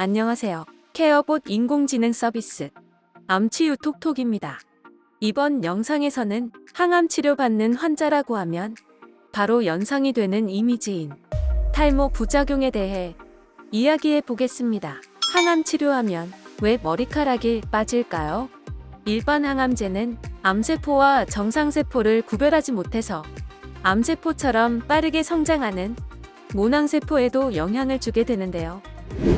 안녕하세요. 케어봇 인공지능 서비스 암치유 톡톡입니다. 이번 영상에서는 항암 치료받는 환자라고 하면 바로 연상이 되는 이미지인 탈모 부작용에 대해 이야기해 보겠습니다. 항암 치료하면 왜 머리카락이 빠질까요? 일반 항암제는 암세포와 정상세포를 구별하지 못해서 암세포처럼 빠르게 성장하는 모낭세포에도 영향을 주게 되는데요.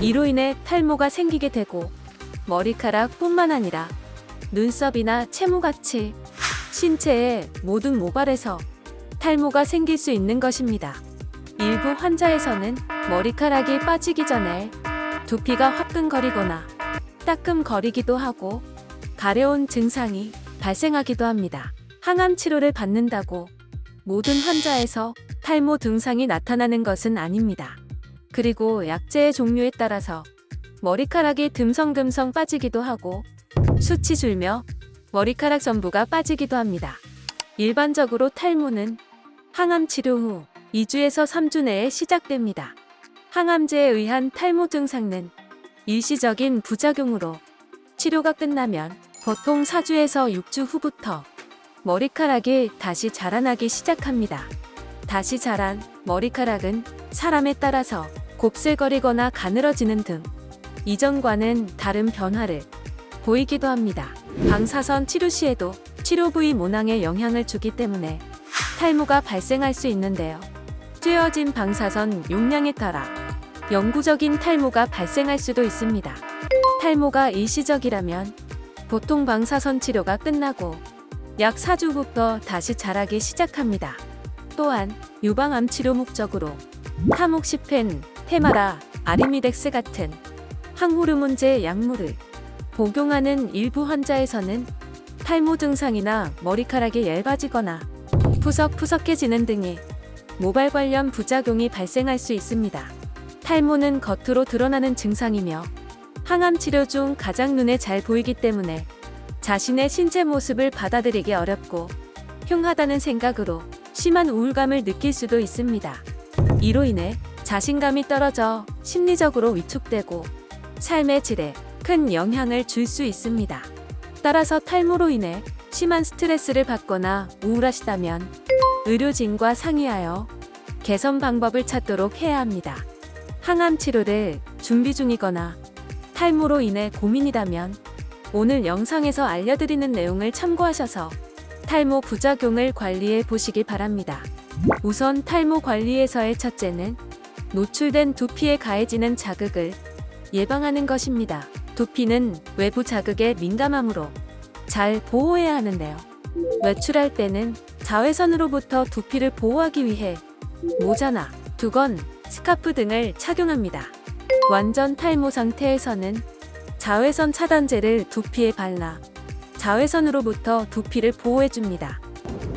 이로 인해 탈모가 생기게 되고 머리카락뿐만 아니라 눈썹이나 채모같이 신체의 모든 모발에서 탈모가 생길 수 있는 것입니다. 일부 환자에서는 머리카락이 빠지기 전에 두피가 화끈거리거나 따끔거리기도 하고 가려운 증상이 발생하기도 합니다. 항암 치료를 받는다고 모든 환자에서 탈모 증상이 나타나는 것은 아닙니다. 그리고 약제의 종류에 따라서 머리카락이 듬성듬성 빠지기도 하고 숱이 줄며 머리카락 전부가 빠지기도 합니다. 일반적으로 탈모는 항암 치료 후 2주에서 3주 내에 시작됩니다. 항암제에 의한 탈모 증상은 일시적인 부작용으로 치료가 끝나면 보통 4주에서 6주 후부터 머리카락이 다시 자라나기 시작합니다. 다시 자란 머리카락은 사람에 따라서 곱슬거리거나 가늘어지는 등 이전과는 다른 변화를 보이기도 합니다. 방사선 치료 시에도 치료 부위 모낭에 영향을 주기 때문에 탈모가 발생할 수 있는데요. 쬐어진 방사선 용량에 따라 영구적인 탈모가 발생할 수도 있습니다. 탈모가 일시적이라면 보통 방사선 치료가 끝나고 약 4주 후부터 다시 자라기 시작합니다. 또한 유방암 치료 목적으로 타목시펜, 테마라, 아리미덱스 같은 항호르몬제 약물을 복용하는 일부 환자에서는 탈모 증상이나 머리카락이 얇아지거나 푸석푸석해지는 등의 모발 관련 부작용이 발생할 수 있습니다. 탈모는 겉으로 드러나는 증상이며 항암 치료 중 가장 눈에 잘 보이기 때문에 자신의 신체 모습을 받아들이기 어렵고 흉하다는 생각으로 심한 우울감을 느낄 수도 있습니다. 이로 인해 자신감이 떨어져 심리적으로 위축되고 삶의 질에 큰 영향을 줄 수 있습니다. 따라서 탈모로 인해 심한 스트레스를 받거나 우울하시다면 의료진과 상의하여 개선 방법을 찾도록 해야 합니다. 항암 치료를 준비 중이거나 탈모로 인해 고민이라면 오늘 영상에서 알려드리는 내용을 참고하셔서 탈모 부작용을 관리해 보시기 바랍니다. 우선 탈모 관리에서의 첫째는 노출된 두피에 가해지는 자극을 예방하는 것입니다. 두피는 외부 자극에 민감하므로 잘 보호해야 하는데요. 외출할 때는 자외선으로부터 두피를 보호하기 위해 모자나 두건, 스카프 등을 착용합니다. 완전 탈모 상태에서는 자외선 차단제를 두피에 발라 자외선으로부터 두피를 보호해줍니다.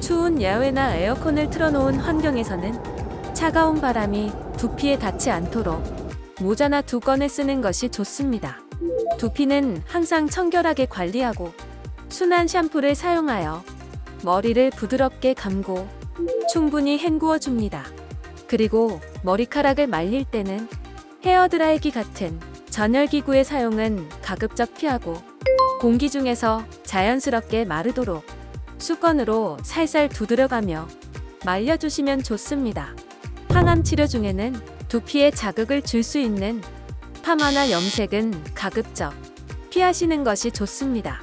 추운 야외나 에어컨을 틀어놓은 환경에서는 차가운 바람이 두피에 닿지 않도록 모자나 두건을 쓰는 것이 좋습니다. 두피는 항상 청결하게 관리하고 순한 샴푸를 사용하여 머리를 부드럽게 감고 충분히 헹구어줍니다. 그리고 머리카락을 말릴 때는 헤어드라이기 같은 전열기구의 사용은 가급적 피하고 공기 중에서 자연스럽게 마르도록 수건으로 살살 두드려가며 말려주시면 좋습니다. 항암 치료 중에는 두피에 자극을 줄 수 있는 파마나 염색은 가급적 피하시는 것이 좋습니다.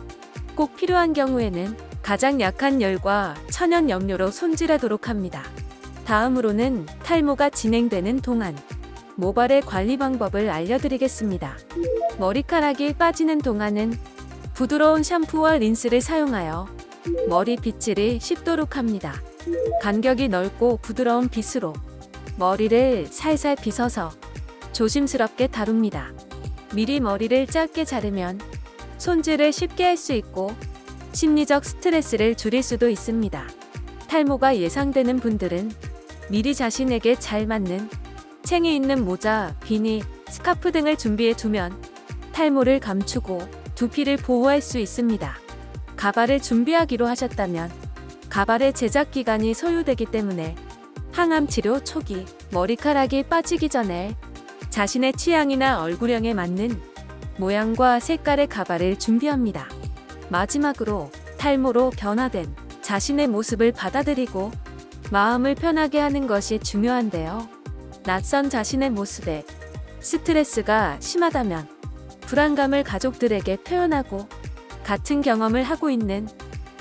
꼭 필요한 경우에는 가장 약한 열과 천연 염료로 손질하도록 합니다. 다음으로는 탈모가 진행되는 동안 모발의 관리 방법을 알려드리겠습니다. 머리카락이 빠지는 동안은 부드러운 샴푸와 린스를 사용하여 머리 빗질이 쉽도록 합니다. 간격이 넓고 부드러운 빗으로 머리를 살살 빗어서 조심스럽게 다룹니다. 미리 머리를 짧게 자르면 손질을 쉽게 할 수 있고 심리적 스트레스를 줄일 수도 있습니다. 탈모가 예상되는 분들은 미리 자신에게 잘 맞는 챙이 있는 모자, 비니, 스카프 등을 준비해 두면 탈모를 감추고 두피를 보호할 수 있습니다. 가발을 준비하기로 하셨다면 가발의 제작 기간이 소요되기 때문에 항암 치료 초기 머리카락이 빠지기 전에 자신의 취향이나 얼굴형에 맞는 모양과 색깔의 가발을 준비합니다. 마지막으로 탈모로 변화된 자신의 모습을 받아들이고 마음을 편하게 하는 것이 중요한데요. 낯선 자신의 모습에 스트레스가 심하다면 불안감을 가족들에게 표현하고 같은 경험을 하고 있는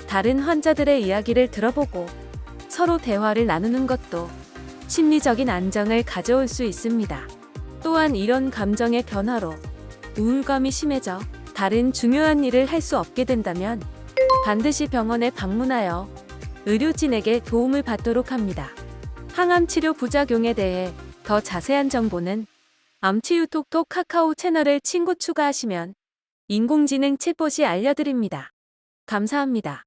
다른 환자들의 이야기를 들어보고 서로 대화를 나누는 것도 심리적인 안정을 가져올 수 있습니다. 또한 이런 감정의 변화로 우울감이 심해져 다른 중요한 일을 할 수 없게 된다면 반드시 병원에 방문하여 의료진에게 도움을 받도록 합니다. 항암 치료 부작용에 대해 더 자세한 정보는 암치유 톡톡 카카오 채널을 친구 추가하시면 인공지능 챗봇이 알려드립니다. 감사합니다.